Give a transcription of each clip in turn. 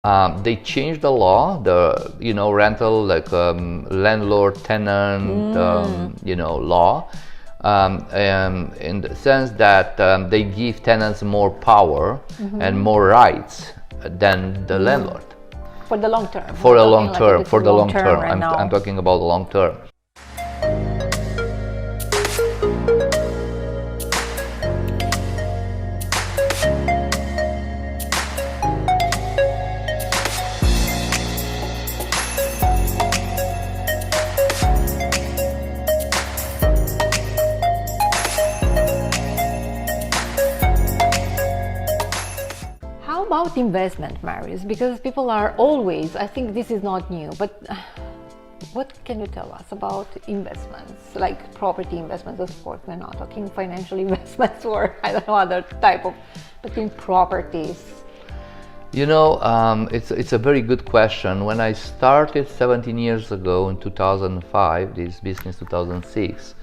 They changed the law, the rental, like landlord-tenant law, in the sense that they give tenants more power and more rights than the landlord. For the long term. For the long term. For the long term. Right I'm talking about the long term. How about investment, Marius? Because people are always, I think this is not new, but what can you tell us about investments, like property investments? Of course, we're not talking financial investments or I don't know, other type of, but in properties. It's a very good question. When I started 17 years ago in 2005, this business 2006,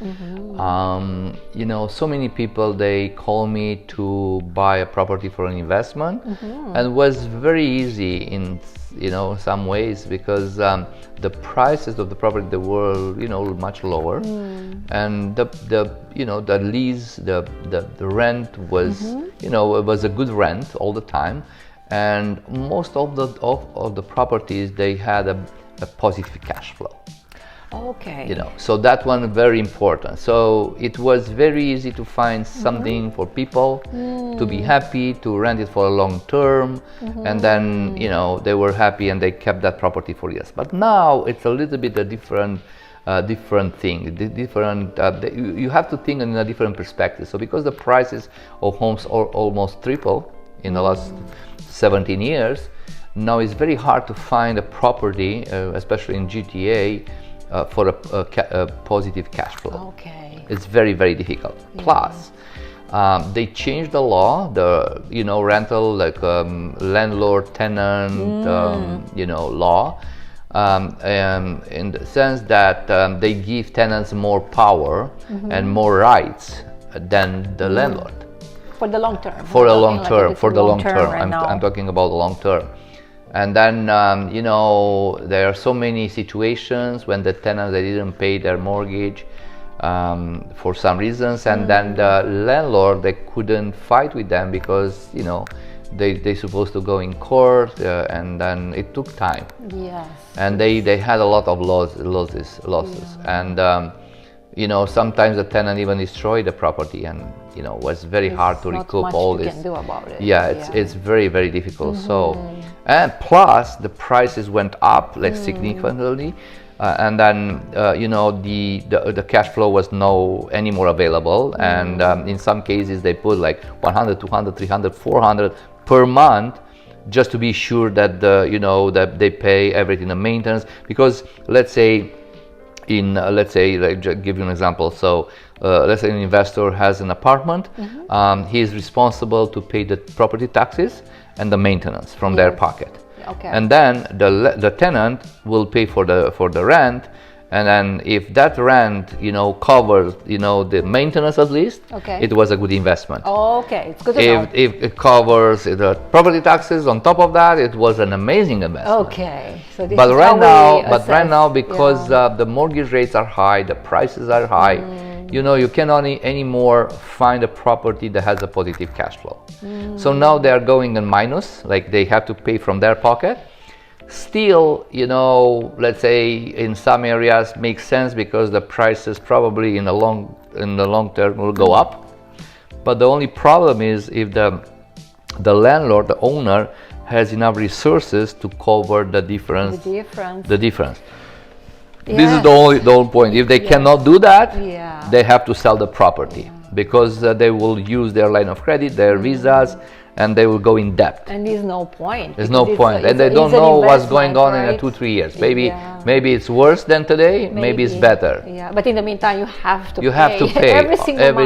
so many people, they call me to buy a property for an investment, and it was very easy in some ways because the prices of the property, they were much lower, and the lease, the rent was it was a good rent all the time. And most of the properties, they had a positive cash flow. Okay. So that one very important. So it was very easy to find something for people to be happy, to rent it for a long term, and then they were happy and they kept that property for years. But now it's a little bit a different thing. You have to think in a different perspective. So because the prices of homes are almost triple in the last 17 years, now it's very hard to find a property, especially in GTA, for a positive cash flow. Okay. It's very, very difficult. Yeah. Plus, they changed the law, the rental, like landlord-tenant law, in the sense that they give tenants more power and more rights than the landlord. For the long term. For the long term. For the long term. Right I'm talking about the long term. And then, there are so many situations when the tenants, they didn't pay their mortgage for some reasons, and then the landlord, they couldn't fight with them because, they supposed to go in court, and then it took time. Yes. And they had a lot of losses. Yeah. And sometimes the tenant even destroyed the property, and was very hard to recoup all this. Can do about it. Yeah, it's very, very difficult. So, and plus the prices went up like significantly, and then the cash flow was no anymore available, and in some cases they put like 100, 200, 300, 400 per month, just to be sure that that they pay everything, the maintenance. Because let's say, like, give you an example. So let's say an investor has an apartment. He is responsible to pay the property taxes and the maintenance from their pocket. Okay. And then the tenant will pay for the rent. And then if that rent covers the maintenance at least, it was a good investment. Okay, it's good to know. If it covers the property taxes on top of that, it was an amazing investment. Okay, so this but is right now, because the mortgage rates are high, the prices are high, you cannot anymore find a property that has a positive cash flow. So now they are going in minus, like they have to pay from their pocket. Still, let's say in some areas makes sense because the prices probably in the long term will go up. But the only problem is if the landlord, the owner, has enough resources to cover the difference. This is the only point. If they cannot do that, they have to sell the property, because they will use their line of credit, their visas, and they will go in debt. And there's no point. There's no point. And they don't know what's going on in 2-3 years. Maybe it's worse than today, maybe it's better. Yeah, but in the meantime, you have to pay every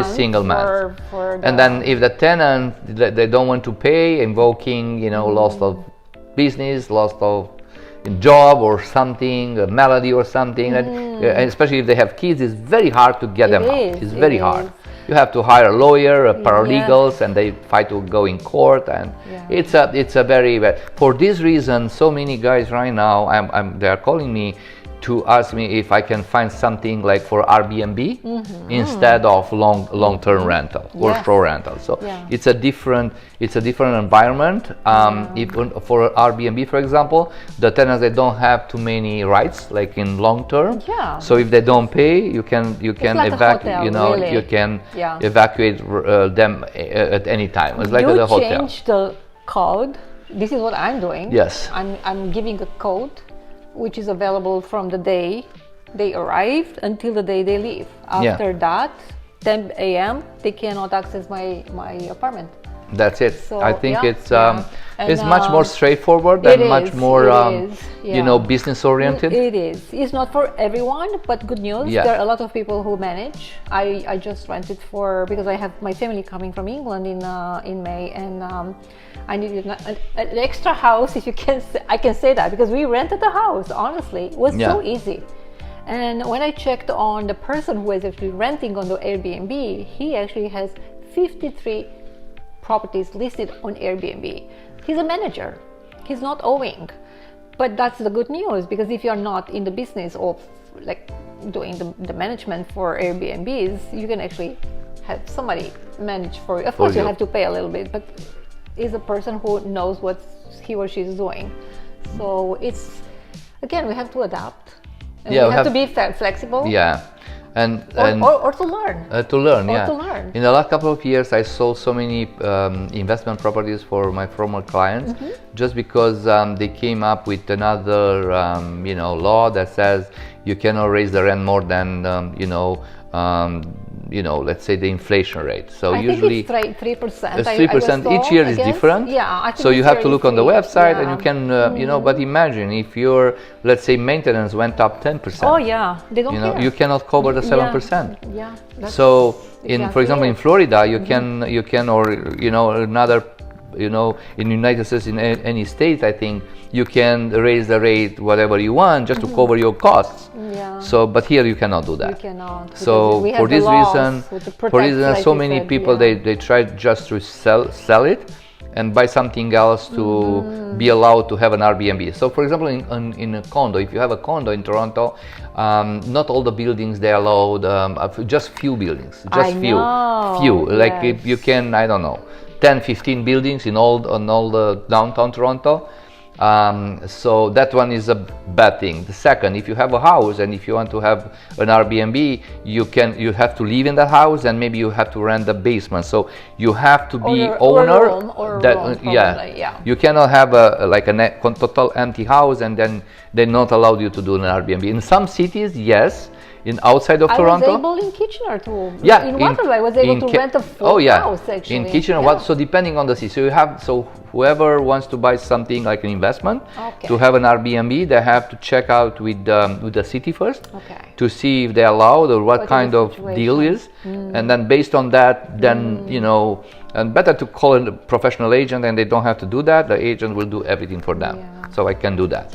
single month. For and then if the tenant, they don't want to pay, invoking, loss of business, loss of job or something, a malady or something, and especially if they have kids, it's very hard to get them out. It's very hard. you have to hire a lawyer, paralegals, and they fight to go in court, and it's a very bad. For this reason, so many guys right now, they are calling me to ask me if I can find something like for Airbnb instead of long-term rental or pro rental. So it's a different environment. Even for Airbnb, for example, the tenants, they don't have too many rights like in long term. So if they don't pay, you can like evacuate. Really. You can evacuate them at any time. It's like a hotel. You change the code. This is what I'm doing. Yes. I'm giving a code which is available from the day they arrived until the day they leave. After that, 10 a.m., they cannot access my apartment. That's it. So, I think it's much more straightforward and much more business oriented. It is. It's not for everyone, but good news. There are a lot of people who manage. I just rented because I have my family coming from England in May, and I needed an extra house, if you can. I can say that because we rented a house. Honestly, it was so easy. And when I checked on the person who is actually renting on the Airbnb, he actually has 53 properties listed on Airbnb. He's a manager. He's not owing. But that's the good news, because if you're not in the business of like doing the management for Airbnbs, you can actually have somebody manage for you. Of course, you have to pay a little bit, but is a person who knows what he or she is doing. So it's, again, we have to adapt. And we have to be flexible. Or to learn. To learn. In the last couple of years, I sold so many investment properties for my former clients, just because they came up with another, law that says you cannot raise the rent more than, let's say the inflation rate. So usually think it's 3%. It's 3%. Each year is different. I think so you have to look on the website, and you can, But imagine if your, let's say, maintenance went up 10%. Oh yeah, they don't care. You cannot cover the 7%. Yeah. So for example, in Florida, you can, or another, in United States, in any state, I think you can raise the rate whatever you want just to cover your costs. So, but here you cannot do that. You cannot. So for this reason, so many people they try just to sell it and buy something else to be allowed to have an Airbnb. So for example, in a condo, if you have a condo in Toronto, not all the buildings they allowed, just few buildings, few. Like if you can, I don't know, 10-15 buildings on all the downtown Toronto. So that one is a bad thing. The second, if you have a house and if you want to have an Airbnb, you have to live in the house, and maybe you have to rent the basement. So you have to be owner. You cannot have a total empty house and then they're not allowed you to do an Airbnb. In some cities, yes. In outside of Toronto, I was able in Kitchener too. In Waterloo, I was able to rent a full house actually. In Kitchener, so depending on the city. So whoever wants to buy something like an investment to have an Airbnb, they have to check out with the city first to see if they're allowed or what kind of deal is, and then based on that, then and better to call a professional agent, and they don't have to do that. The agent will do everything for them. So I can do that.